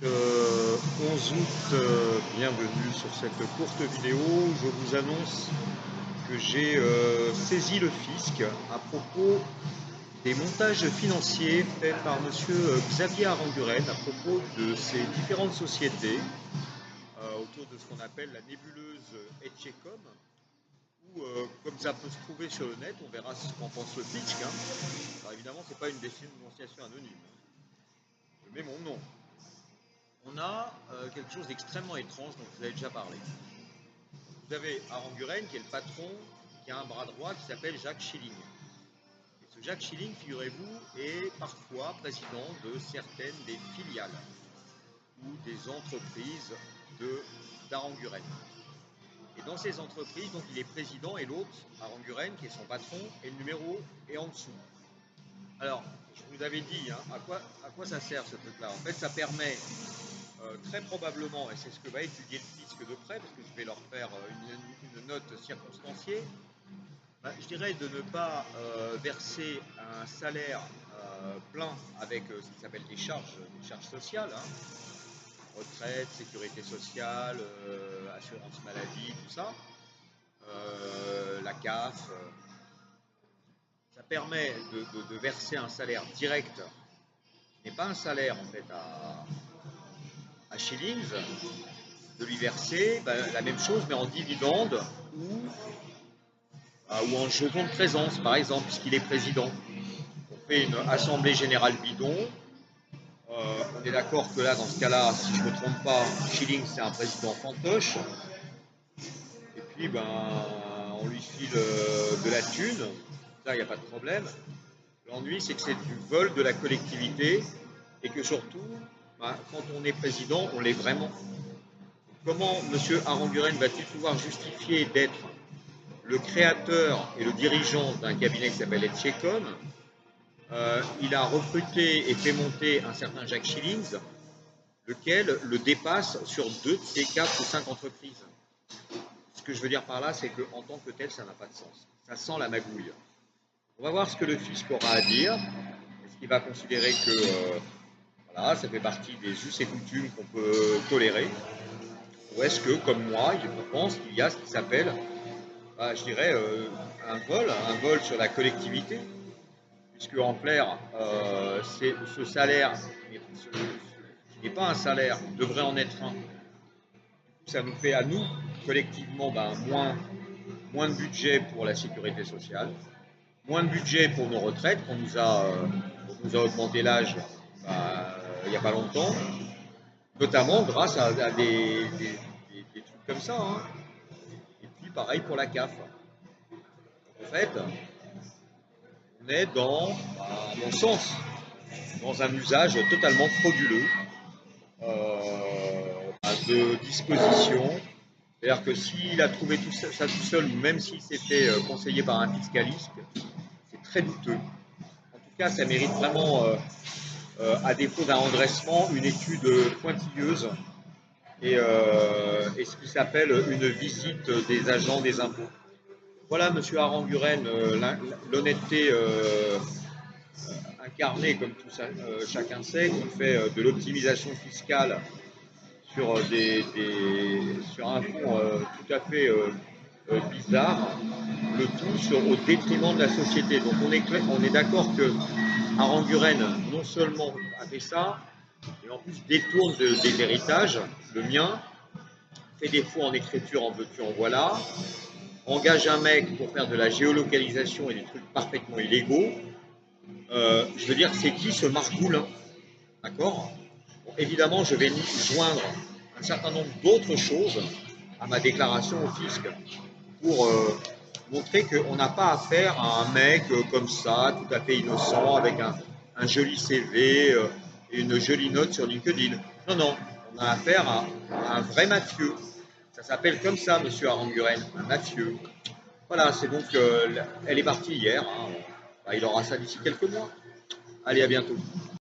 11 août, bienvenue sur cette courte vidéo. Je vous annonce que j'ai saisi le fisc à propos des montages financiers faits par monsieur Xavier Aranguren à propos de ces différentes sociétés autour de ce qu'on appelle la nébuleuse Etchecom, où, comme ça peut se trouver sur le net, on verra ce qu'en pense le fisc. Alors évidemment, ce n'est pas une dénonciation anonyme. Je mets mon nom. On a quelque chose d'extrêmement étrange dont vous avez déjà parlé. Vous avez Aranguren qui est le patron, qui a un bras droit qui s'appelle Jacques Schilling. Et ce Jacques Schilling, figurez-vous, est parfois président de certaines des filiales ou des entreprises d'Aranguren. Et dans ces entreprises, donc il est président et l'autre, Aranguren, qui est son patron, et le numéro est en dessous. Alors, je vous avais dit, à quoi ça sert ce truc-là? En fait, ça permet très probablement, et c'est ce que va étudier le fisc de près, parce que je vais leur faire une note circonstanciée, je dirais de ne pas verser un salaire plein avec ce qui s'appelle des charges sociales, retraite, sécurité sociale, assurance maladie, tout ça, la CAF. Ça permet de verser un salaire direct, qui n'est pas un salaire en fait à Schillings, de lui verser la même chose mais en dividende ou en jetons de présence par exemple, puisqu'il est président. On fait une assemblée générale bidon. On est d'accord que là, dans ce cas-là, si je ne me trompe pas, Schillings c'est un président fantoche. Et puis on lui file de la thune, ça il n'y a pas de problème. L'ennui c'est que c'est du vol de la collectivité et que surtout, quand on est président, on l'est vraiment. Comment M. Aranguren va-t-il pouvoir justifier d'être le créateur et le dirigeant d'un cabinet qui s'appelle Etchecom? Il a recruté et fait monter un certain Jacques Schillings, lequel le dépasse sur 2 de ses 4 ou 5 entreprises. Ce que je veux dire par là, c'est qu'en tant que tel, ça n'a pas de sens. Ça sent la magouille. On va voir ce que le fisc aura à dire. Est-ce qu'il va considérer que voilà, ça fait partie des us et coutumes qu'on peut tolérer? Ou est-ce que, comme moi, je pense qu'il y a ce qui s'appelle, je dirais, un vol sur la collectivité, puisque en clair, ce salaire, qui n'est pas un salaire, devrait en être un. Ça nous fait à nous, collectivement, moins de budget pour la sécurité sociale, moins de budget pour nos retraites, on nous a augmenté l'âge il n'y a pas longtemps, notamment grâce à des trucs comme ça. Et puis pareil pour la CAF. En fait, on est à mon sens, dans un usage totalement frauduleux de dispositions. C'est-à-dire que s'il a trouvé tout ça tout seul, ou même s'il s'est fait conseiller par un fiscaliste, c'est très douteux. En tout cas, ça mérite vraiment, à défaut d'un redressement, une étude pointilleuse et ce qui s'appelle une visite des agents des impôts. Voilà, monsieur Aranguren, l'honnêteté incarnée, comme tout ça, chacun sait, qui fait de l'optimisation fiscale sur un fond tout à fait bizarre, le tout au détriment de la société. Donc on est d'accord que Aranguren non seulement a fait ça, mais en plus détourne des héritages, le mien, fait des faux en écriture, en veux-tu, en voilà, engage un mec pour faire de la géolocalisation et des trucs parfaitement illégaux. Je veux dire, c'est qui ce Margoulin? D'accord? Bon, évidemment, je vais joindre un certain nombre d'autres choses à ma déclaration au fisc pour montrer qu'on n'a pas affaire à un mec comme ça, tout à fait innocent, avec un joli CV et une jolie note sur LinkedIn. Non, non, on a affaire à un vrai mafieux. Ça s'appelle comme ça, monsieur Aranguren, un mafieux. Voilà, c'est donc, elle est partie hier. Il aura ça d'ici quelques mois. Allez, à bientôt.